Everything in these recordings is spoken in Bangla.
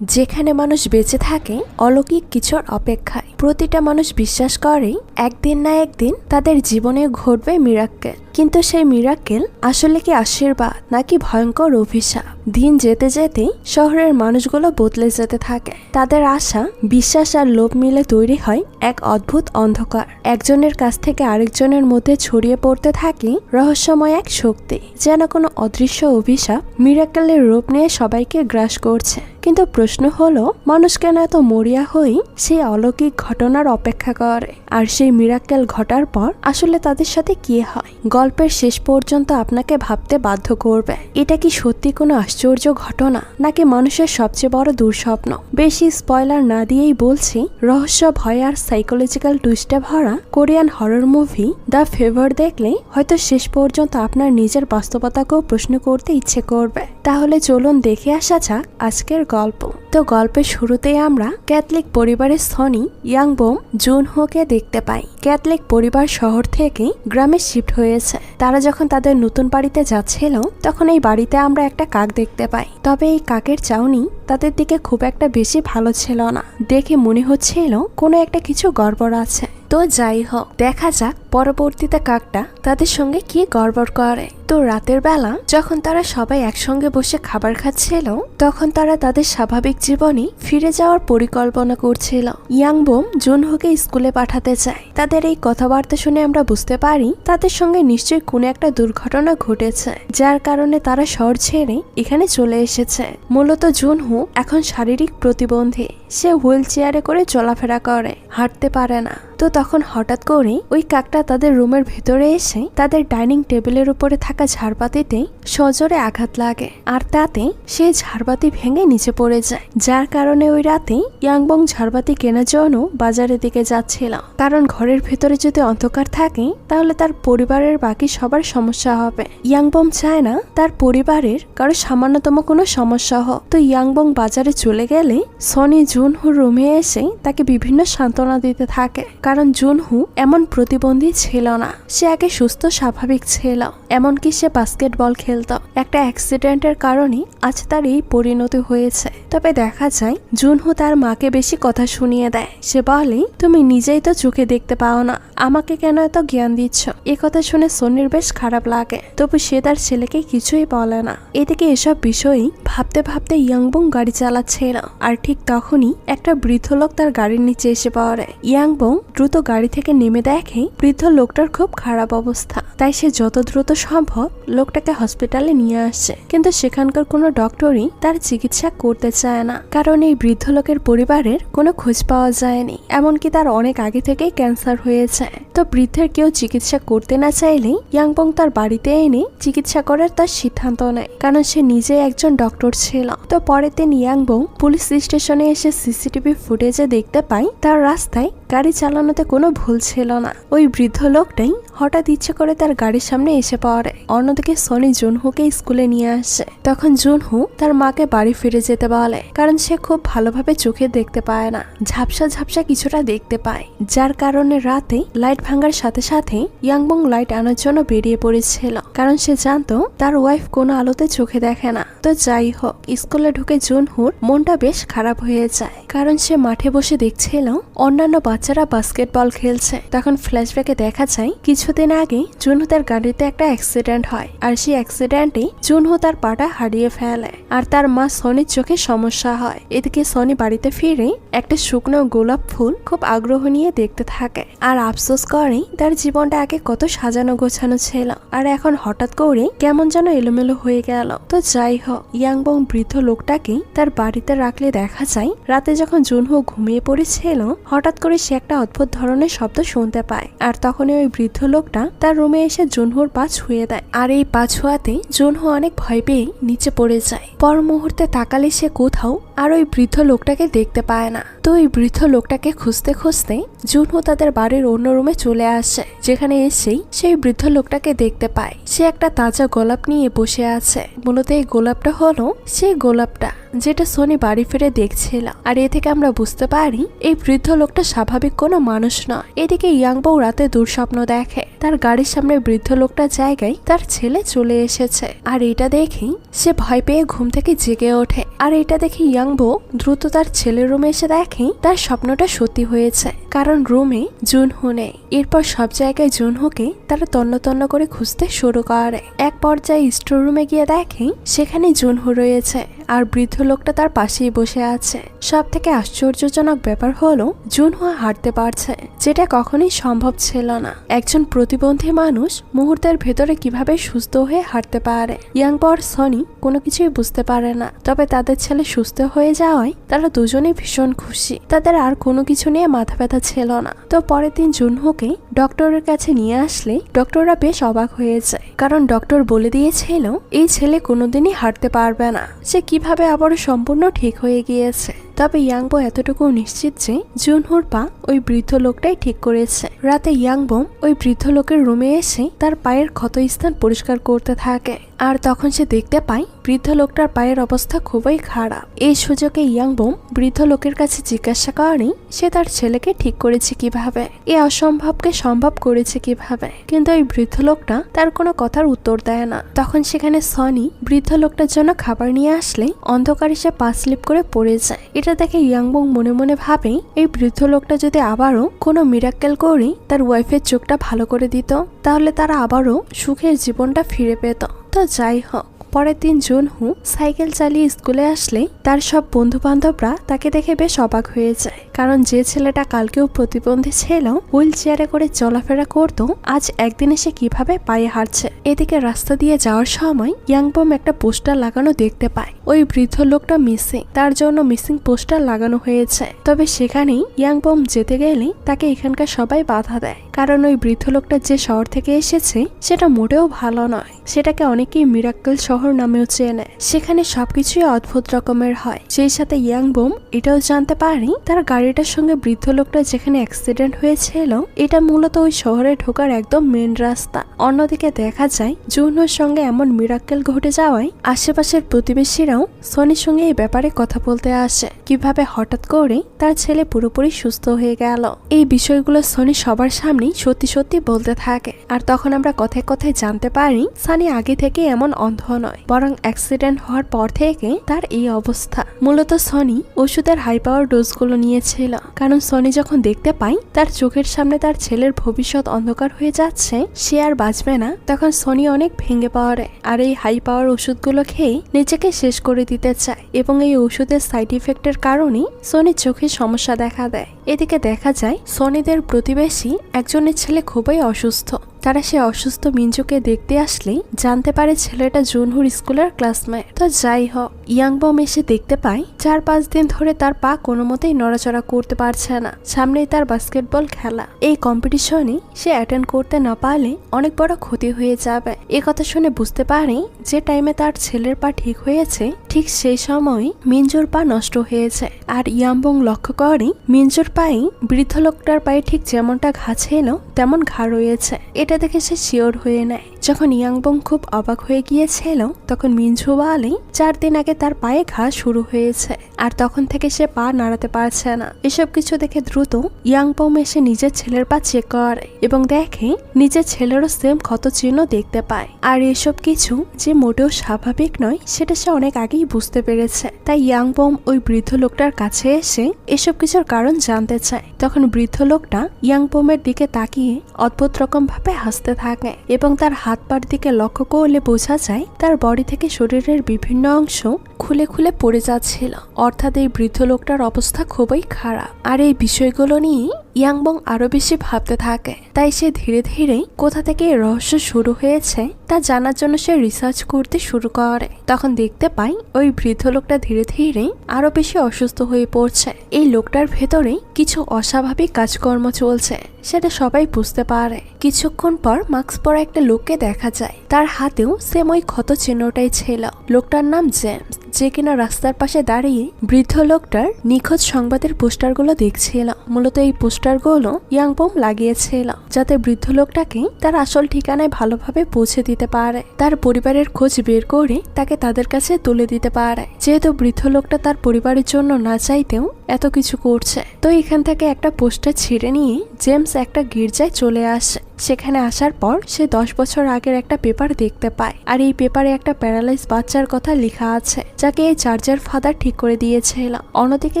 যেখানে মানুষ বেঁচে থাকে অলৌকিক কিছুর অপেক্ষায়। প্রতিটা মানুষ বিশ্বাস করে একদিন না একদিন তাদের জীবনে ঘটবে মিরাক্কেল। কিন্তু সেই মিরাক্কেল আসলে কি আশীর্বাদ নাকি ভয়ঙ্কর অভিশাপ? দিন যেতে যেতে শহরের মানুষগুলো বদলে যেতে থাকে। তাদের আশা, বিশ্বাস আর লোভ মিলে তৈরি হয় এক অদ্ভুত অন্ধকার। একজনের কাছ থেকে আরেকজনের মধ্যে ছড়িয়ে পড়তে থাকে রহস্যময় এক শক্তি, যেন কোনো অদৃশ্য অভিশাপ মিরাক্কেলের রূপ নিয়ে সবাইকে গ্রাস করছে। কিন্তু প্রশ্ন হলো, মানুষ কেন এত মরিয়া হয়ে সেই অলৌকিক ঘটনার অপেক্ষা করে? আর সেই মিরাক্কেল ঘটার পর আসলে তাদের সাথে কি হয়? গল্পের শেষ পর্যন্ত আপনাকে ভাবতে বাধ্য করবে, এটা কি সত্যি কোনো আশ্চর্য ঘটনা নাকি মানুষের সবচেয়ে বড় দুঃস্বপ্ন। বেশি স্পয়লার না দিয়েই বলছি, রহস্য, ভয় আর সাইকোলজিক্যাল টুইস্টে ভরা Korean horror movie the favour দেখলে হয়তো শেষ পর্যন্ত আপনার নিজের বাস্তবতাকেও প্রশ্ন করতে ইচ্ছে করবে। তাহলে চলুন দেখে আসা যাক আজকের গল্প। তো গল্পের শুরুতেই আমরা ক্যাথলিক পরিবারের সনি ইয়াংবোম জুনহোকে দেখতে পাই। ক্যাথলিক পরিবার শহর থেকে গ্রামে শিফট হয়েছে। তারা যখন তাদের নতুন বাড়িতে যাচ্ছিল তখন এই বাড়িতে আমরা একটা কাক দেখতে পাই। তবে এই কাকের চাউনি তাদের দিকে খুব একটা বেশি ভালো ছিল না। দেখে মনে হচ্ছিল কোনো একটা কিছু গড়বড় আছে। তো যাই হোক, দেখা যাক পরবর্তীতে কাকটা তাদের সঙ্গে কি গড়বড় করে। তো রাতের বেলা যখন তারা সবাই একসঙ্গে বসে খাবার খাচ্ছিল তখন তারা তাদের স্বাভাবিক জীবনে ফিরে যাওয়ার পরিকল্পনা করছিল। ইয়াংবোম জুনহোকে স্কুলে পাঠাতে চায়। তাদের এই কথাবার্তা শুনে আমরা বুঝতে পারি তাদের সঙ্গে নিশ্চয়ই কোনো একটা দুর্ঘটনা ঘটেছে, যার কারণে তারা শহর ছেড়ে এখানে চলে এসেছে। মূলত জুনহো এখন শারীরিক প্রতিবন্ধী। সে হুইল চেয়ারে করে চলাফেরা করে, হাঁটতে পারে না। তো তখন হঠাৎ করে ওই কাকটা তাদের রুমের ভেতরে এসে তাদের ডাইনিং টেবিলের উপরে থাকা ঝাড়বাতিতে সজোরে আঘাত লাগে, আর তাতে সেই ঝাড়বাতি ভেঙে নিচে পড়ে যায়। যার কারণে ওই রাতে ইয়াংবং ঝাড়বাতি কেনার জন্য বাজারের দিকে যাচ্ছিল, কারণ ঘরের ভেতরে যদি অন্ধকার থাকে তাহলে তার পরিবারের বাকি সবার সমস্যা হবে। ইয়াংবং চায় না তার পরিবারের কারো সামান্যতম কোনো সমস্যা হোক। তো ইয়াংবং বাজারে চলে গেলে সনি জুনহুর রুমে এসে তাকে বিভিন্ন সান্ত্বনা দিতে থাকে, কারণ জুনহু এমন প্রতিবন্ধী ছিল না। সে আগে সুস্থ স্বাভাবিক ছিল, এমনকি সে বাস্কেটবল খেলত। একটা অ্যাক্সিডেন্টের কারণে আজ তার এই পরিণতি হয়েছে। তবে দেখা যায় জুনহু তার মাকে বেশি কথা শুনিয়ে দেয়। সে বলে, তুমি নিজেই তো চোখে দেখতে পাও না, আমাকে কেন এত জ্ঞান দিচ্ছ? এ কথা শুনে সনির বেশ খারাপ লাগে। তবু সে তার ছেলেকে কিছুই বলে না। এদিকে এসব বিষয়ই ভাবতে ভাবতে ইয়াংবং গাড়ি চালাচ্ছিল, আর ঠিক তখনই একটা বৃদ্ধ লোক তার গাড়ির নিচে এসে পড়ে। ইয়াংবং দ্রুত গাড়ি থেকে নেমে দেখে বৃদ্ধ লোকটার খুব খারাপ অবস্থা। তাই সে যত দ্রুত সম্ভব লোকটাকে হসপিটালে নিয়ে আসছে। কিন্তু সেখানকার কোনো ডক্টরই তার চিকিৎসা করতে চায় না, কারণ এই বৃদ্ধ লোকের পরিবারের কোনো খোঁজ পাওয়া যায়নি। এমনকি তার অনেক আগে থেকেই ক্যান্সার হয়েছে। তো বৃদ্ধের কেউ চিকিৎসা করতে না চাইলেই ইয়াংবং তার বাড়িতে এনে চিকিৎসা করার তার সিদ্ধান্ত নেয়, কারণ সে নিজে একজন ডক্টর ছিল। তো পরের দিন ইয়াংবং পুলিশ স্টেশনে এসে সিসিটিভি ফুটেজে দেখতে পায় তার রাস্তায় গাড়ি চালানোতে কোনো ভুল ছিল না। ওই বৃদ্ধ লোকটাই হঠাৎ ইচ্ছে করে তার গাড়ির সামনে এসে পড়ে। অন্যদিকে সনি জুনহুকে স্কুলে নিয়ে আসে। তখন জুনহু তার মাকে বাড়ি ফিরে যেতে বলে, কারণ সে খুব ভালোভাবে চোখে দেখতে পায় না, ঝাপসা ঝাপসা কিছুটা দেখতে পায়। যার কারণে রাতে লাইট ভাঙার সাথে সাথে ইয়াংবং লাইট আনার জন্য বেরিয়ে পড়েছিল, কারণ সে জানতো তার ওয়াইফ কোনো আলোতে চোখে দেখে না। তো যাই হোক, স্কুলে ঢুকে জুনহুর মনটা বেশ খারাপ হয়ে যায়, কারণ সে মাঠে বসে দেখছিল অন্যান্য বাচ্চারা বাস্কেটবল খেলছে। তখন ফ্ল্যাশব্যাকে দেখা যায় কিছুদিন আগে জুনহু তার গাড়িতে একটা অ্যাক্সিডেন্ট হয়, আর সেই অ্যাক্সিডেন্টে জুনহু তার পাটা হারিয়ে ফেলে, আর তার মা সনির চোখে সমস্যা হয়। এদিকে সনি বাড়িতে ফিরে একটা শুকনো গোলাপ ফুল খুব আগ্রহ নিয়ে দেখতে থাকে, আর আফসোস করে তার জীবনটা আগে কত সাজানো গোছানো ছিল, আর এখন হঠাৎ করে কেমন যেন এলোমেলো হয়ে গেল। তো যাই হোক, ইয়াংবং বৃদ্ধ লোকটাকে তার বাড়িতে রাখলে দেখা যায় রাতে যখন জুনহু ঘুমিয়ে পড়েছিল হঠাৎ করে সে একটা অদ্ভুত ধরনের শব্দ শুনতে পায়, আর তখনই ওই বৃদ্ধ লোকটা তার রুমে এসে জুনহুর পা ছুঁয়ে দেয়। আর এই পা ছোঁয়াতে জুনহু অনেক ভয় পেয়ে নিচে পড়ে যায়। পর মুহূর্তে তাকালে সে কোথাও আর ওই বৃদ্ধ লোকটাকে দেখতে পায় না। তো ওই বৃদ্ধ লোকটাকে খুঁজতে খুঁজতে জুনহু তাদের বাড়ির অন্য রুমে চলে আসে, যেখানে এসেই সেই বৃদ্ধ লোকটাকে দেখতে পায়। সে একটা তাজা গোলাপ নিয়ে বসে আছে। মূলত এই গোলাপটা হলো সেই গোলাপটা যেটা সনি বাড়ি ফিরে দেখছিল। আর এ থেকে আমরা বুঝতে পারি এই বৃদ্ধ লোকটা স্বাভাবিক কোনো মানুষ নয়। এদিকে ইয়াংবং রাতে দুঃস্বপ্ন দেখে, তার গাড়ির সামনে বৃদ্ধ লোকটার জায়গায় তার ছেলে চলে এসেছে। আর এটা দেখেই সে ভয় পেয়ে ঘুম থেকে জেগে ওঠে। আর এটা দেখে ইয়াংবো দ্রুত তার ছেলের রুমে এসে দেখে তার স্বপ্নটা সত্যি হয়েছে, কারণ রুমে জুনহো নেই। এরপর সব জায়গায় জুনহোকে তারা তন্ন তন্ন করে খুঁজতে শুরু করে। এক পর্যায়ে স্টোর রুমে গিয়ে দেখে সেখানে জুনহো রয়েছে আর বৃদ্ধ লোকটা তার পাশেই বসে আছে। সব থেকে আশ্চর্যজনক ব্যাপার হলো জুনহো হাঁটতে পারছে, যেটা কখনোই সম্ভব ছিল না। একজন প্রতিবন্ধী মানুষ মুহূর্তের ভেতরে কিভাবে সুস্থ হয়ে হাঁটতে পারে। ইয়াংবো আর সনি কোনো কিছুই বুঝতে পারে না, তবে তাদের ছেলে সুস্থ হয়ে যাওয়ায় তারা দুজনেই ভীষণ খুশি। তাদের আর কোনো কিছু নিয়ে মাথা ব্যথা ছিল না। তো পরের দিন জুনহোকে ডক্টরের কাছে নিয়ে আসলে ডক্টররা বেশ অবাক হয়ে যায়, কারণ ডক্টর বলে দিয়েছিল এই ছেলে কোনোদিনই হাঁটতে পারবে না। সে কিভাবে আবারও সম্পূর্ণ ঠিক হয়ে গিয়েছে। তবে ইয়াংবো এতটুকু নিশ্চিত যে জুনহোর পা ওই বৃদ্ধ লোকটাই ঠিক করেছে। রাতে ইয়াংবো ওই বৃদ্ধ লোকের রুমে এসে তার পায়ের ক্ষতস্থান পরিষ্কার করতে থাকে। আর তখন সে দেখতে পায় বৃদ্ধ লোকটার পায়ের অবস্থা খুবই খারাপ। এই সুযোগে ইয়াংবো বৃদ্ধ লোকের কাছে জিজ্ঞাসা করে সে তার ছেলেকে ঠিক করেছে কিভাবে, এ অসম্ভবকে সম্ভব করেছে কিভাবে। কিন্তু ওই বৃদ্ধ লোকটা তার কোনো কথার উত্তর দেয় না। তখন সেখানে সনি বৃদ্ধ লোকটার জন্য খাবার নিয়ে আসলে অন্ধকারে সে পা স্লিপ করে পড়ে যায়। এটা দেখে ইয়াংবো মনে মনে ভাবে এই বৃদ্ধ লোকটা যদি আবারও কোনো মিরাক্কেল করে তার ওয়াইফের চোখটা ভালো করে দিত, তাহলে তারা আবারও সুখের জীবনটা ফিরে পেত। তো যাই হোক, পরের দিন জুনহো সাইকেল চালিয়ে স্কুলে আসলে তার সব বন্ধু বান্ধবরা তাকে দেখে বেশ অবাক হয়ে যায়, কারণ যে ছেলেটা কালকেও প্রতিবন্ধী ছিল, হুইল চেয়ারে করে চলাফেরা করতো, আজ একদিনে সে কিভাবে পায়ে হাঁটছে। এদিকে রাস্তা দিয়ে যাওয়ার সময় ইয়াংবো একটা পোস্টার লাগানো দেখতে পায়। ওই বৃদ্ধ লোকটা মিসিং, তার জন্য মিসিং পোস্টার লাগানো হয়েছে। তবে সেখানেই ইয়াংবো যেতে গেলে তাকে এখানকার সবাই বাধা দেয়, কারণ ওই বৃদ্ধ লোকটা যে শহর থেকে এসেছে সেটা মোটেও ভালো নয়। সেটাকে অনেকেই মিরাক্কেল শহর নামেও চেনে। সেখানে সবকিছুই অদ্ভুত রকমের হয়। সেই সাথে ইয়াংবো এটাও জানতে পারে তার গাড়িটার সঙ্গে বৃদ্ধ লোকটা যেখানে অ্যাক্সিডেন্ট হয়েছিল এটা মূলত ওই শহরে ঢোকার একদম মেন রাস্তা। অন্যদিকে দেখা যায় জুনহোর সঙ্গে এমন মিরাক্কেল ঘটে যাওয়ায় আশেপাশের প্রতিবেশীরাও সনির সঙ্গে এই ব্যাপারে কথা বলতে আসে, কিভাবে হঠাৎ করে তার ছেলে পুরোপুরি সুস্থ হয়ে গেল। এই বিষয়গুলো সনি সবার সামনেই সত্যি সত্যি বলতে থাকে। আর তখন আমরা কথায় কথায় জানতে পারি সানি আগে থেকে এমন অন্ধ নয়, বরং অ্যাক্সিডেন্ট হওয়ার পর থেকে তার এই অবস্থা। মূলত সনি ওষুধের হাই পাওয়ার ডোজগুলো নিয়েছিল, কারণ সনি যখন দেখতে পায় তার চোখের সামনে তার ছেলের ভবিষ্যৎ অন্ধকার হয়ে যাচ্ছে, সে আর বাঁচবে না, তখন সনি অনেক ভেঙে পড়ে আর এই হাই পাওয়ার ওষুধগুলো খেয়ে নিজেকে শেষ করে দিতে চায়। এবং এই ওষুধের সাইড ইফেক্টের কারণে সনির চোখে সমস্যা দেখা দেয়। এদিকে দেখা যায় সনিদের প্রতিবেশী একজনের ছেলে খুবই অসুস্থ। তারা সে অসুস্থ মিঞ্জুকে দেখতে আসলেই জানতে পারে ছেলেটা জুনহুর স্কুলের ক্লাসমেট। তো যাই হোক, ইয়াংবো এসে দেখতে পায় 4-5 দিন ধরে তার পা কোনো মতেই নড়াচড়া করতে পারছে না। সামনেই তার বাস্কেটবল খেলা। এই কম্পিটিশনে সে অ্যাটেন্ড করতে না পারলে অনেক বড় ক্ষতি হয়ে যাবে। এ কথা শুনে বুঝতে পারে যে টাইমে তার ছেলের পা ঠিক হয়েছে ঠিক সেই সময় মিঞ্জুর পা নষ্ট হয়েছে। আর ইয়াংবো লক্ষ্য করে মিঞ্জুর পায়ে বৃদ্ধ লোকটার পায়ে ঠিক যেমনটা ঘা ছিল তেমন ঘা রয়েছে। এটা দেখে সে শিওর হয়ে নেয়। যখন ইয়াংবো খুব অবাক হয়ে গিয়েছিল তখন মিঞ্জু বলে 4 দিন আগে তার পায়ে ঘা শুরু হয়েছে আর তখন থেকে সে পা নাড়াতে পারছে না। এসব কিছু দেখে দ্রুত ইয়াংবো এসে নিজের ছেলের পা চেক করে এবং দেখে নিজের ছেলেরও সেম ক্ষত চিহ্ন দেখতে পায়। আর এসব কিছু যে মোটেও স্বাভাবিক নয় সেটা সে অনেক আগেই বুঝতে পেরেছে। তাই ইয়াংবো ওই বৃদ্ধ লোকটার কাছে এসে এসব কিছুর কারণ জানতে চায়। তখন বৃদ্ধ লোকটা ইয়াংবোমের দিকে তাকিয়ে অদ্ভুত রকম ভাবে হাসতে থাকে এবং তার হাত পার দিকে লক্ষ্য করলে বোঝা যায় তার বডি থেকে শরীরের বিভিন্ন অংশ খুলে খুলে পড়ে যাচ্ছিল। অর্থাৎ এই বৃদ্ধ লোকটার অবস্থা খুবই খারাপ। আর এই বিষয়গুলো নিয়ে ইয়াংবো আরো বেশি ভাবতে থাকে। তাই সে ধীরে ধীরে কোথা থেকে এই রহস্য শুরু হয়েছে তা জানার জন্য সে রিসার্চ করতে শুরু করে। তখন দেখতে পাই ওই বৃদ্ধ লোকটা ধীরে ধীরে আরো বেশি অসুস্থ হয়ে পড়ছে। এই লোকটার ভেতরে কিছু অস্বাভাবিক কাজকর্ম চলছে, সেটা সবাই বুঝতে পারে। কিছুক্ষণ পর মাস্ক পরা একটা লোককে দেখা যায়, তার হাতেও সেম ওই ক্ষত চিহ্নটাই ছিল। লোকটার নাম জেমস, যে কিনা রাস্তার পাশে দাঁড়িয়ে বৃদ্ধ লোকটার নিখোঁজ সংবাদের পোস্টারগুলো দেখছিল। মূলত এই পোস্টারগুলো ইয়াংবো লাগিয়েছিল যাতে বৃদ্ধ লোকটাকে তার আসল ঠিকানায় ভালোভাবে পৌঁছে দিতে পারে, তার পরিবারের খোঁজ বের করে তাকে তাদের কাছে তুলে দিতে পারে। যেহেতু বৃদ্ধ লোকটা তার পরিবারের জন্য না চাইতেও এত কিছু করছে, তো এখান থেকে একটা পোস্টার ছিঁড়ে নিয়ে জেমস একটা গির্জায় চলে আসে। সেখানে আসার পর সে 10 বছর আগের একটা পেপার দেখতে পায়, আর এই পেপারে একটা প্যারালাইজ বাচ্চার কথা লেখা আছে, যাকে এই চার্জের ফাদার ঠিক করে দিয়েছিল। অন্যদিকে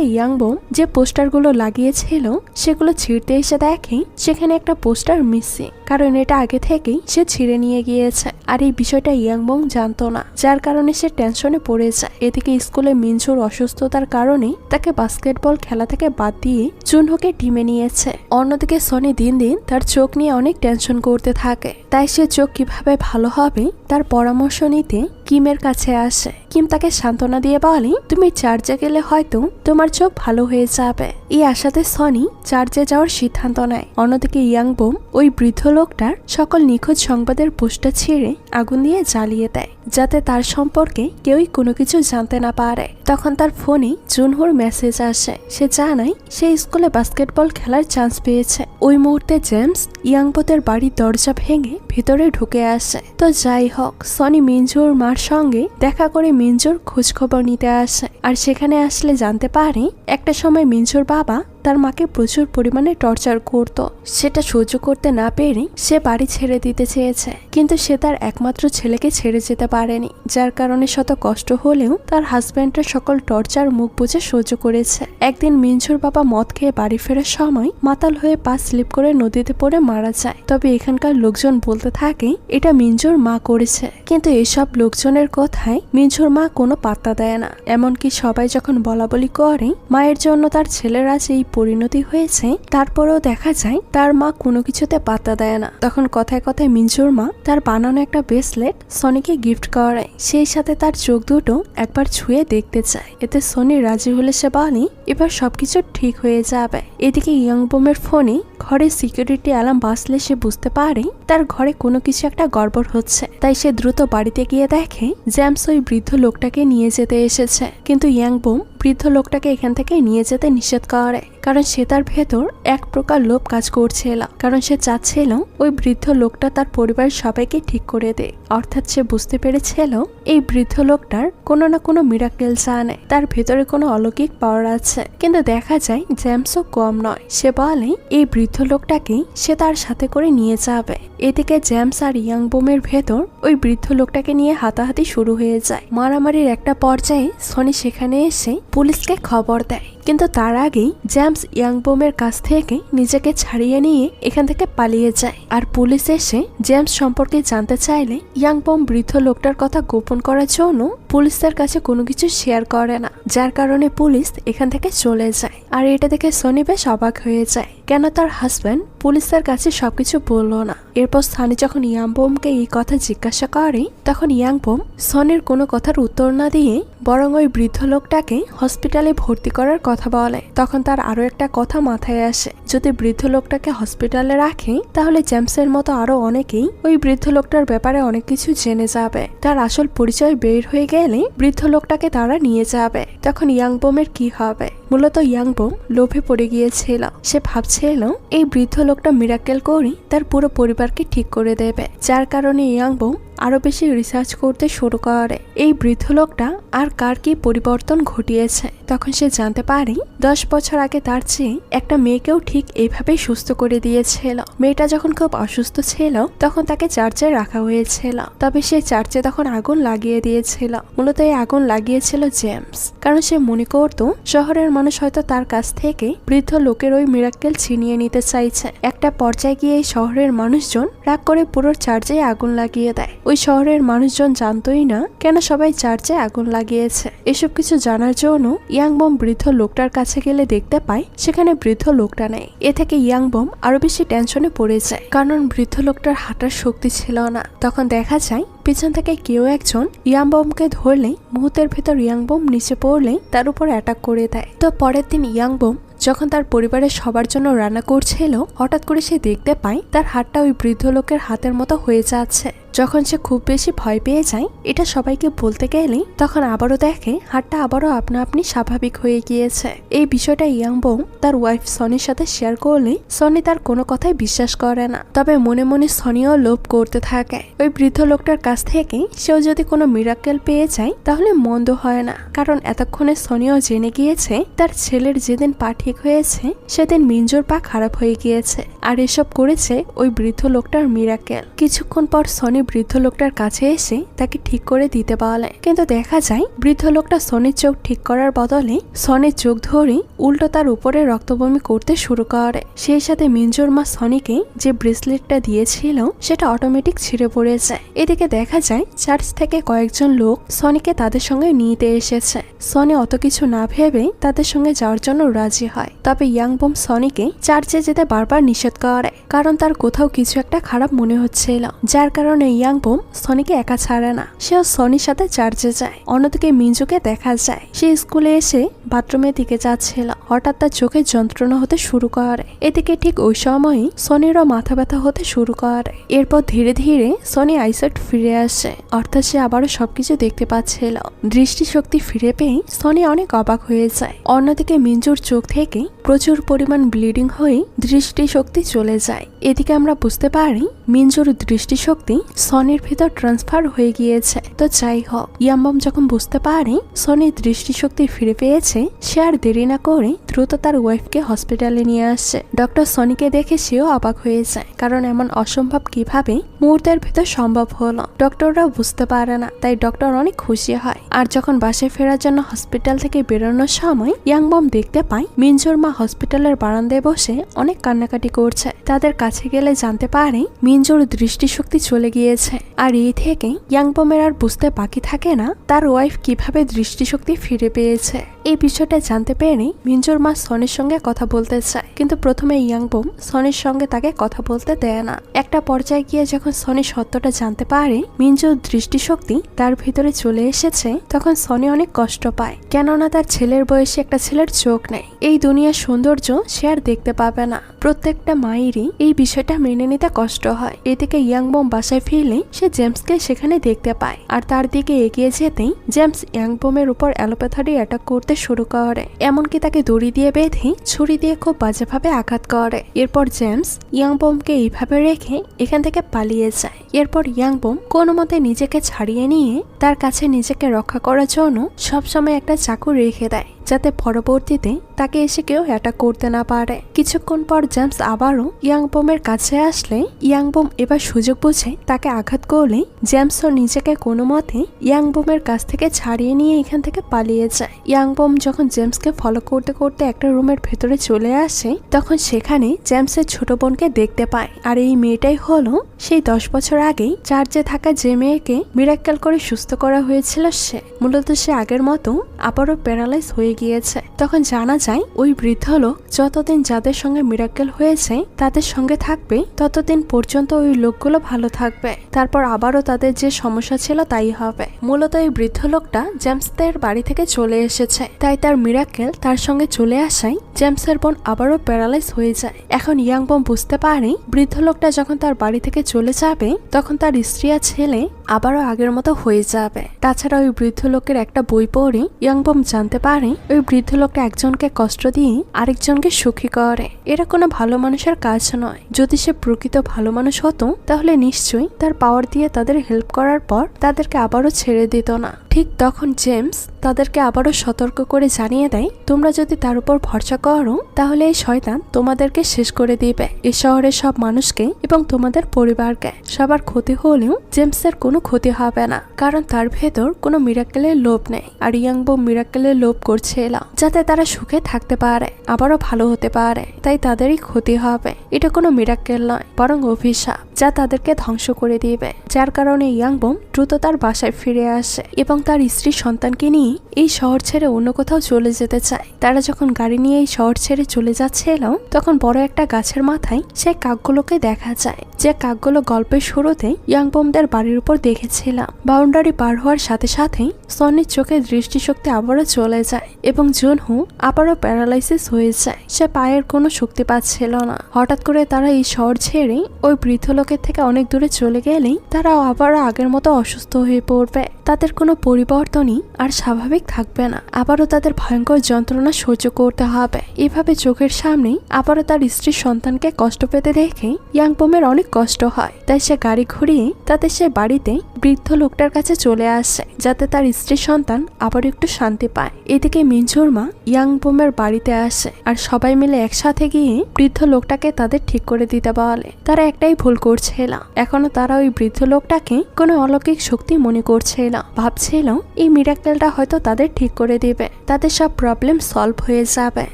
ইয়াংবোম যে পোস্টারগুলো লাগিয়েছিল সেগুলো ছিঁড়তে এসে দেখে সেখানে একটা পোস্টার মিসিং, কারণ এটা আগে থেকেই সে ছিঁড়ে নিয়ে গিয়েছে। আর এই বিষয়টা ইয়াংবোম জানতো না, যার কারণে সে টেনশনে পড়ে যায়। এদিকে স্কুলে মিনজুর অসুস্থতার কারণে তাকে বাস্কেটবল খেলা থেকে বাদ দিয়ে জুনহোকে টিমে নিয়েছে। অন্যদিকে সনি দিন দিন তার চোখ নিয়ে অনেক টেনশন করতে থাকে, তাই সে চোখ কিভাবে ভালো হবে তার পরামর্শ নিতে কিমের কাছে আসে। কিম তাকে সান্ত্বনা দিয়ে বলে, তুমি চার্চে গেলে হয়তো তোমার চোখ ভালো হয়ে যাবে। এই আশাতে সনি চার্চে যাওয়ার সিদ্ধান্ত নেয়। অন্যদিকে ইয়াংবোম ওই বৃদ্ধ লোকটার সকল নিখোঁজ সংবাদের পোস্টার ছিঁড়ে আগুন দিয়ে জ্বালিয়ে দেয়, যাতে তার সম্পর্কে কেউই কোনো কিছু জানতে না পারে। তখন তার ফোনে জুনহোর মেসেজ আসে, সে জানায় সে স্কুলে বাস্কেটবল খেলার চান্স পেয়েছে। ওই মুহূর্তে জেমস ইয়াংবোতের বাড়ির দরজা ভেঙে ভিতরে ঢুকে আসে। তো যাই হোক, সনি মিনজুর মার সঙ্গে দেখা করে মিনজুর খোঁজখবর নিতে আসে, আর সেখানে আসলে জানতে পারে একটা সময় মিনজুর বাবা তার মাকে প্রচুর পরিমাণে টর্চার করত। সেটা সহ্য করতে না পেরে সে বাড়ি ছেড়ে দিতে চেয়েছে, কিন্তু সে তার একমাত্র ছেলেকে ছেড়ে যেতে পারেনি, যার কারণে শত কষ্ট হলেও তার হাজব্যান্ডের সকল টর্চার মুখ বুঝে সহ্য করেছে। একদিন মিনজুর বাবা মদ খেয়ে বাড়ি ফেরার সময় মাতাল হয়ে পা স্লিপ করে নদীতে পড়ে মারা যায়। তবে এখানকার লোকজন বলতে থাকে এটা মিনজুর মা করেছে, কিন্তু এসব লোকজনের কথায় মিনজুর মা কোনো পাত্তা দেয় না। এমনকি সবাই যখন বলাবলি করে মায়ের জন্য তার ছেলেরা এই পরিণতি হয়েছে, তারপরেও দেখা যায় তার মা কোনো কিছুতে পাত্তা দেয় না। তখন কথায় কথায় মিনজুর মা তার বানানো একটা ব্রেসলেট সনিকে গিফট করে, সেই সাথে তার চোখ দুটো একবার ছুঁয়ে দেখতে চায়। এতে সনি রাজি হলে সে বলে এবার সবকিছু ঠিক হয়ে যাবে। এদিকে ইয়াংবোমের ফোনে ঘরে সিকিউরিটি অ্যালার্ম বাজলে সে বুঝতে পারে তার ঘরে কোনো কিছু একটা গড়বড় হচ্ছে, তাই সে দ্রুত বাড়িতে গিয়ে দেখে জেমস ওই বৃদ্ধ লোকটাকে নিয়ে যেতে এসেছে। কিন্তু ইয়াংবোম বৃদ্ধ লোকটাকে এখান থেকে নিয়ে যেতে নিষেধ করে, কারণ সে তার ভেতর এক প্রকার লোভ কাজ করছিল, কারণ সে চাচ্ছিল ওই বৃদ্ধ লোকটা তার পরিবারের সবাইকে ঠিক করে দেয়। অর্থাৎ সে বুঝতে পেরেছিল এই বৃদ্ধ লোকটার কোনো না কোনো মিরাকেল জানে, তার ভেতরে কোনো অলৌকিক পাওয়ার আছে। কিন্তু দেখা যায় জেমসও কম নয়, সে বলে এই বৃদ্ধ লোকটাকে সে তার সাথে করে নিয়ে যাবে। এদিকে জেমস আর ইয়াংবোমের ভেতর ওই বৃদ্ধ লোকটাকে নিয়ে হাতাহাতি শুরু হয়ে যায়। মারামারির একটা পর্যায়ে সনি সেখানে এসে পুলিশকে খবর দেয়, কিন্তু তার আগেই জেমস ইয়াংবোমের কাছ থেকে নিজেকে ছাড়িয়ে নিয়ে এখান থেকে পালিয়ে যায়। আর পুলিশ এসে জেমস সম্পর্কে জানতে চাইলে ইয়াংবোম বৃদ্ধ লোকটার কথা গোপন করার জন্য পুলিশের কাছে কোনো কিছু শেয়ার করে না, যার কারণে পুলিশ এখান থেকে চলে যায়। আর এটা দেখে সনি বেশ অবাক হয়ে যায়, কেন তার হাজব্যান্ড পুলিশের কাছে সবকিছু বলল না। এরপর সানি যখন ইয়াংবোমকে এই কথা জিজ্ঞাসা করে, তখন ইয়াংবোম সনির কোনো কথার উত্তর না দিয়ে বরং ওই বৃদ্ধ লোকটাকে হসপিটালে ভর্তি করার কথা বলে। তখন তার আরো একটা কথা মাথায় আসে, যদি বৃদ্ধ লোকটাকে হসপিটালে রাখে তাহলে জেমসের মতো আরো অনেকেই ওই বৃদ্ধ লোকটার ব্যাপারে অনেক কিছু জেনে যাবে। তার আসল পরিচয় বের হয়ে গেলে বৃদ্ধ লোকটাকে তারা নিয়ে যাবে, তখন ইয়াংবোমের কি হবে? মূলত ইয়াংবোম লোভে পড়ে গিয়েছিল। সে ভাবছিল এই বৃদ্ধ লোকটা মিরাকেল করে তার পুরো পরিবারকে ঠিক করে দেবে, যার কারণে ইয়াংবোম আরো বেশি রিসার্চ করতে শুরু করে এই বৃদ্ধ লোকটা আর কার কি পরিবর্তন ঘটিয়েছে। তখন সে জানতে পারে 10 বছর আগে তার চেয়ে একটা মেয়েকেও ঠিক এইভাবেই সুস্থ করে দিয়েছিল। মেয়েটা যখন খুব অসুস্থ ছিল তখন তাকে চার্চে রাখা হয়েছিল, তবে সে চার্চে তখন আগুন লাগিয়ে দিয়েছিল। মূলত এই আগুন লাগিয়েছিল জেমস, কারণ সে মনে করত শহরের মানুষ হয়তো তার কাছ থেকে বৃদ্ধ লোকের ওই মিরাক্কেল ছিনিয়ে নিতে চাইছে। একটা পর্যায়ে গিয়ে এই শহরের মানুষজন রাগ করে পুরো চার্চে আগুন লাগিয়ে দেয়। ওই শহরের মানুষজন জানতোই না কেন সবাই চার্চে আগুন লাগিয়েছে। এসব কিছু জানার জন্য ইয়াংবোম বৃদ্ধ লোকটার কাছে গেলে দেখতে পায় সেখানে বৃদ্ধ লোকটা নেই। এ থেকে ইয়াংবোম আরো বেশি টেনশনে পড়ে যায়, কারণ বৃদ্ধ লোকটার হাঁটার শক্তি ছিল না। তখন দেখা যায় পিছন থেকে কেউ একজন ইয়াংবোমকে ধরলে মুহূর্তের ভেতর ইয়াংবোম নিচে পড়লে তার উপর অ্যাটাক করে দেয়। তো পরের দিন ইয়াংবোম যখন তার পরিবারের সবার জন্য রান্না করছিল, হঠাৎ করে সে দেখতে পায় তার হাতটা ওই বৃদ্ধ লোকের হাতের মতো হয়ে যাচ্ছে। যখন সে খুব বেশি ভয় পেয়ে যায় এটা সবাইকে বলতে গেলে, তখন আবারও দেখে হাতটা আবারও আপনা আপনি স্বাভাবিক হয়ে গিয়েছে। এই বিষয়টা ইয়াংবোম তার ওয়াইফ সনির সাথে শেয়ার করলে সনি তার কোনো কথাই বিশ্বাস করে না, তবে মনে মনে সনিও লোভ করতে থাকে। ওই বৃদ্ধ লোকটার কাছ থেকে সেও যদি কোনো মিরাকেল পেয়ে যায় তাহলে মন্দ হয় না, কারণ এতক্ষণে সনিও জেনে গিয়েছে তার ছেলের যেদিন পা ঠিক ঠিক হয়েছে সেদিন মিঞ্জুর পা খারাপ হয়ে গিয়েছে, আর এসব করেছে ওই বৃদ্ধ লোকটার মিরাকেল। কিছুক্ষণ পর সনি বৃদ্ধ লোকটার কাছে এসে তাকে ঠিক করে দিতে বলে, কিন্তু দেখা যায় বৃদ্ধ লোকটা সনির চোখ ঠিক করার বদলে সনির চোখ ধরে উল্টো তার উপরে রক্তবমি করতে শুরু করে। সেই সাথে মিঞ্জুর মা সনিকে যে ব্রেসলেটটা দিয়েছিল সেটা অটোমেটিক ছিঁড়ে পড়ে যায়। এদিকে দেখা যায় চার্চ থেকে কয়েকজন লোক সনিকে তাদের সঙ্গে নিতে এসেছে। সনি অত কিছু না ভেবে তাদের সঙ্গে যাওয়ার জন্য রাজি হয়, তবে ইয়াংবম সনিকে চার্চে যেতে বারবার নিষেধ করে, কারণ তার কোথাও কিছু একটা খারাপ মনে হচ্ছিল, যার কারণে ইয়াংবম সনিকে একা ছাড়ে না। সেও সনির সাথে চার্চে যায়। অন্যদিকে মিঞ্জুকে দেখা যায় সে স্কুলে এসে বাথরুমের দিকে যাচ্ছিল, হঠাৎ তার চোখে যন্ত্রণা হতে শুরু করে। এদিকে ঠিক ওই সময়ই সনিরও মাথা ব্যথা হতে শুরু করে। এরপর ধীরে ধীরে সনি আইসাইট ফিরে আসে, অর্থাৎ সে আবারও সবকিছু দেখতে পাচ্ছিল। দৃষ্টিশক্তি ফিরে পেয়ে সনি অনেক অবাক হয়ে যায়। অন্যদিকে মিঞ্জুর চোখ থেকে প্রচুর পরিমাণ ব্লিডিং হয়ে দৃষ্টিশক্তি চলে যায়। এদিকে আমরা বুঝতে পারি মিঞ্জুর দৃষ্টিশক্তি সনির ভিতর ট্রান্সফার হয়ে গিয়েছে। তো যাই হোক, ইয়াংবম যখন বুঝতে পারে সনির দৃষ্টিশক্তি ফিরে পেয়েছে, সে আর দেরি না করে দ্রুত তার ওয়াইফকে হসপিটালে নিয়ে আসছে। ডক্টর সনিকে দেখে সেও অবাক হয়ে যায়, কারণ এমন অসম্ভব কিভাবে মুহূর্তের ভিতর সম্ভব হলো ডক্টররাও বুঝতে পারে না। তাই ডক্টর অনেক খুশি হয়। আর যখন বাসায় ফেরার জন্য হসপিটাল থেকে বেরোনোর সময় ইয়াংবম দেখতে পায় মিঞ্জুর মা হসপিটালের বারান্দায় বসে অনেক কান্নাকাটি করছে। তাদের কাছে গেলে জানতে পারে মিঞ্জুর দৃষ্টিশক্তি চলে গিয়েছে। আর এই থেকে ইয়াংবমের আর বুঝতে বাকি থাকে না তার ওয়াইফ কিভাবে দৃষ্টিশক্তি ফিরে পেয়েছে। এই বিষয়টা জানতে পেরে মিঞ্জুর মা সনির সঙ্গে কথা বলতে চায়, কিন্তু প্রথমে ইয়াংবম সনির সঙ্গে তাকে কথা বলতে দেয় না। একটা পর্যায়ে গিয়ে যখন সনি সত্যটা জানতে পারে মিঞ্জুর দৃষ্টিশক্তি তার ভিতরে চলে এসেছে, তখন সনি অনেক কষ্ট পায়, কেননা তার ছেলের বয়সে একটা ছেলের চোখ নেই। এই দুনিয়ার সৌন্দর্য সে আর দেখতে পাবে না। প্রত্যেকটা মায়েরই এই বিষয়টা মেনে নিতে কষ্ট হয়। এদিকে ইয়াংবম বাসায় ফিরলে সে জেমসকে সেখানে দেখতে পায়, আর তার দিকে এগিয়ে যেতেই জেমস ইয়াংবমের উপর অ্যালোপ্যাথারি অ্যাটাক করতে শুরু করে। এমনকি তাকে দড়ি দিয়ে বেঁধে ছুরি দিয়ে খুব বাজেভাবে আঘাত করে। এরপর জেমস ইয়াংবমকে এইভাবে রেখে এখান থেকে পালিয়ে যায়। এরপর ইয়াংবম কোনো মতে নিজেকে ছাড়িয়ে নিয়ে তার কাছে নিজেকে রক্ষা করার জন্য সবসময় একটা চাকু রেখে দেয়, যাতে পরবর্তীতে তাকে এসে কেউ অ্যাটাক করতে না পারে। কিছুক্ষণ পর জেমস আবারও ইয়াংবমের কাছে আসলে ইয়াংবম এবার সুযোগ বুঝে তাকে আঘাত করলে জেমসও নিজেকে কোনো মতে ইয়াংবমের কাছ থেকে ছাড়িয়ে নিয়ে এখান থেকে পালিয়ে যায়। ইয়াংবম যখন জেমসকে ফলো করতে করতে একটা রুমের ভেতরে চলে আসে, তখন সেখানে জেমসের ছোট বোনকে দেখতে পায়। আর এই মেয়েটাই হলো সেই 10 বছর আগেই চার্চে থাকা যে মেয়েকে মিরাক্কেল করে সুস্থ করা হয়েছিল। সে মূলত সে আগের মতো আবারও প্যারালাইজ হয়ে গিয়েছে। তখন জানা যায় ওই বৃদ্ধ লোক যতদিন যাদের সঙ্গে মিরাক্কেল হয়েছে তাদের সঙ্গে থাকবে, ততদিন পর্যন্ত ওই লোকগুলো ভালো থাকবে। তারপর আবারও তাদের যে সমস্যা ছিল তাই হবে। মূলত এই বৃদ্ধ লোকটা জেমসদের বাড়ি থেকে চলে এসেছে, তাই তার মিরাক্কেল তার সঙ্গে চলে আসায় জেমসের বোন আবারও প্যারালাইজ হয়ে যায়। এখন ইয়াংবম বুঝতে পারে বৃদ্ধ লোকটা যখন তার বাড়ি থেকে চলে যাবে, তখন তার স্ত্রী আর ছেলে আবারও আগের মতো হয়ে যাবে। তাছাড়া ওই বৃদ্ধ লোকের একটা বই পড়ে ইয়াংবম জানতে পারে ওই বৃদ্ধ লোকটা একজনকে কষ্ট দিয়ে আরেকজনকে সুখী করে। এরা কোনো ভালো মানুষের কাজ নয়। যদি সে প্রকৃত ভালো মানুষ হতো তাহলে নিশ্চয়ই তার পাওয়ার দিয়ে তাদের হেল্প করার পর তাদেরকে আবারও ছেড়ে দিত না। ঠিক তখন জেমস তাদেরকে আবারও সতর্ক করে জানিয়ে দেয়, তোমরা যদি তার উপর ভরসা করো তাহলে এই শয়তান তোমাদেরকে শেষ করে দিবে। এই শহরের সব মানুষকে এবং তোমাদের পরিবারকে। সবার ক্ষতি হলেও জেমসের কোনো ক্ষতি হবে না, কারণ তার ভেতর কোনো মিরাক্কেলের লোভ নেই। আর ইয়াংবম মিরাক্কেলের লোভ করছিল যাতে তারা সুখে থাকতে পারে, আবারও ভালো হতে পারে। তাই তাদেরই ক্ষতি হবে। এটা কোনো মিরাক্কেল নয়, বরং অভিশাপ যা তাদেরকে ধ্বংস করে দিবে। যার কারণে ইয়াংবম দ্রুত তার বাসায় ফিরে আসে এবং তার স্ত্রী সন্তানকে নিয়ে এই শহর ছেড়ে অন্য কোথাও চলে যেতে চায়। তারা যখন গাড়ি নিয়ে এই শহর ছেড়ে চলে যাচ্ছিল, তখন বড় একটা গাছের মাথায় সেই কাকগুলোকে দেখা যায়, যে কাকগুলো গল্পের শুরুতে ইয়াংবমদের বাড়ির উপর দেখেছিলাম। বাউন্ডারি পার হওয়ার সাথে সাথে সনির চোখে দৃষ্টিশক্তি আবারও চলে যায় এবং জুনহু আবারও প্যারালাইসিস হয়ে যায়। সে পায়ের কোনো শক্তি পাচ্ছিল না। হঠাৎ করে তারা এই শহর ছেড়ে ওই বৃদ্ধ লোকের থেকে অনেক দূরে চলে গেলেই তারা আবারও আগের মতো অসুস্থ হয়ে পড়বে। তাদের কোনো পরিবর্তনই আর স্বাভাবিক থাকবে না। আবারও তাদের ভয়ঙ্কর যন্ত্রণা সহ্য করতে হবে। এভাবে চোখের সামনেই আবারও তার স্ত্রীর সন্তানকে কষ্ট পেতে দেখে ইয়াংবমের অনেক কষ্ট হয়, তাই সে গাড়ি ঘুরিয়ে তাদের সে বাড়িতে বৃদ্ধ লোকটার কাছে চলে আসে, যাতে তার স্ত্রী সন্তান আবার একটু শান্তি পায়। এদিকে মিঞ্জুর মা ইয়াংবোমের বাড়িতে আসে আর সবাই মিলে একসাথে গিয়ে বৃদ্ধ লোকটাকে তাদের ঠিক করে দিতে বলে। তারা একটাই ভুল করছিল, এখনো তারা ওই বৃদ্ধ লোকটাকে কোনো অলৌকিক শক্তি মনে করছিল। ভাবছিল এই মিরাকেলটা হয়তো তাদের ঠিক করে দিবে, তাদের সব প্রবলেম সলভ হয়ে যাবে।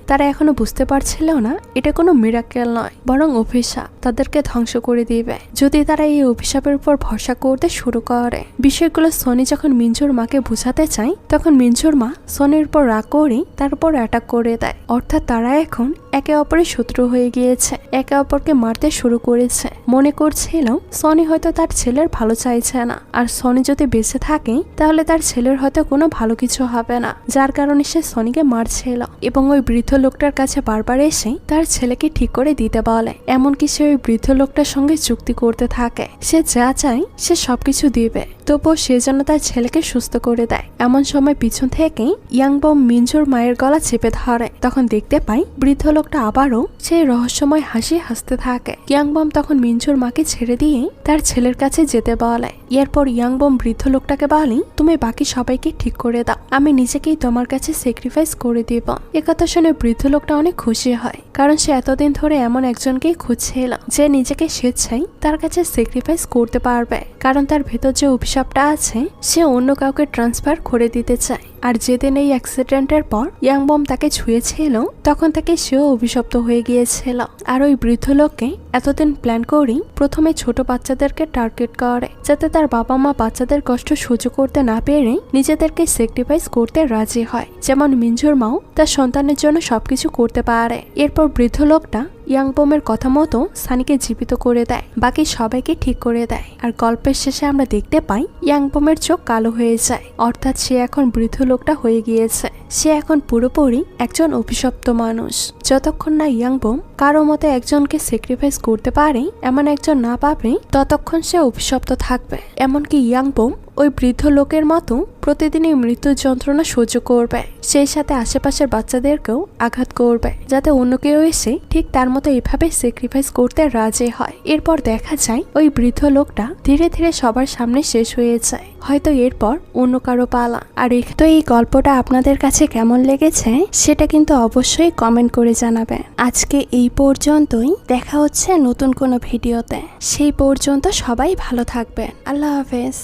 তারা এখনো বুঝতে পারছিল না এটা কোনো মিরাকেল নয়, বরং অভিশাপ, তাদেরকে ধ্বংস করে দিবে যদি তারা এই অভিশাপের উপর ভরসা করতে শুরু করে। বিষয়গুলো সনি যখন মিঞ্জুর মাকে বুঝাতে চায়, তখন মিঞ্জুর মা সনির উপর রাগ করে তার উপর অ্যাটাক করে দেয়। অর্থাৎ তারা এখন একে অপরের শত্রু হয়ে গিয়েছে, একে অপরকে মারতে শুরু করেছে। মনে করছিল সনি হয়তো তার ছেলের ভালো চাইছে না, আর সনি যদি বেঁচে থাকে তাহলে তার ছেলের হয়তো কোনো ভালো কিছু হবে না, যার কারণে সে সনিকে মারছিল এবং ওই বৃদ্ধ লোকটার কাছে বারবার এসে তার ছেলেকে ঠিক করে দিতে বলে। এমনকি সে ওই বৃদ্ধ লোকটার সঙ্গে চুক্তি করতে থাকে, সে যা চায় সে সবকিছু দিবে, তবুও সে যেন তার ছেলেকে সুস্থ করে দেয়। এমন সময় পিছন থেকে ইয়াংবম মিঞ্জুর মায়ের গলা চেপে ধরে। তখন দেখতে পাই বৃদ্ধ লোকটা আবারও সেই রহস্যময় হাসি হাসতে থাকে। ইয়াংবম তখন মিঞ্জুর মাকে ছেড়ে দিয়ে তার ছেলের কাছে যেতে বলে। এরপর ইয়াংবম বৃদ্ধ লোকটাকে বলে, তুমি বাকি সবাইকে ঠিক করে দাও, আমি নিজেকেই তোমার কাছে স্যাক্রিফাইস করে দিব। একথা শুনে বৃদ্ধ লোকটা অনেক খুশি হয়, কারণ সে এতদিন ধরে এমন একজনকেই খুঁজছিল যে নিজেকে স্বেচ্ছায় তার কাছে স্যাক্রিফাইস করতে পারবে, কারণ তার ভেতর যে অভিশাপটা আছে সে অন্য কাউকে ট্রান্সফার করে দিতে চায়। আর যেদিন এই অ্যাক্সিডেন্টের পর ইয়াংবম তাকে ছুঁয়েছিল, তখন তাকে সেও অভিশপ্ত হয়ে গিয়েছিল। আর ওই বৃদ্ধ লোককে এতদিন প্ল্যান করেই প্রথমে ছোট বাচ্চাদেরকে টার্গেট করে, যাতে তার বাবা মা বাচ্চাদের কষ্ট সহ্য করতে না পেরে নিজেদেরকে স্যাক্রিফাইস করতে রাজি হয়, যেমন মিঞ্জুর মাও তার সন্তানের জন্য সবকিছু করতে পারে। এরপর বৃদ্ধ লোকটা ইয়াংবমের কথা মতো সানিকে জীবিত করে দেয়, বাকি সবাইকে ঠিক করে দেয়। আর গল্পের শেষে আমরা দেখতে পাই ইয়াংবমের চোখ কালো হয়ে যায়, অর্থাৎ সে এখন বৃদ্ধ লোকটা হয়ে গিয়েছে। সে এখন পুরোপুরি একজন অভিশপ্ত মানুষ। যতক্ষণ না ইয়াংবম কারো মতে একজনকে স্যাক্রিফাইস করতে পারে এমন একজন না পাবে, ততক্ষণ সে অভিশপ্ত থাকবে। এমনকি ইয়াংবম ওই বৃদ্ধ লোকের মতো প্রতিদিনই মৃত্যুর যন্ত্রণা সহ্য করবে, সেই সাথে আশেপাশের বাচ্চাদেরকেও আঘাত করবে, যাতে অন্য কেউ এসে ঠিক তার মতো এভাবে স্যাক্রিফাইস করতে রাজি হয়। এরপর দেখা যায় ওই বৃদ্ধ লোকটা ধীরে ধীরে সবার সামনে শেষ হয়ে যায়, হয়তো এরপর অন্য কারো পালা। আর তো এই গল্পটা আপনাদের কাছে কেমন লেগেছে সেটা কিন্তু অবশ্যই কমেন্ট করে জানাবেন। আজকে এই পর্যন্তই, দেখা হচ্ছে নতুন কোনো ভিডিওতে। সেই পর্যন্ত সবাই ভালো থাকবেন। আল্লাহ হাফেজ।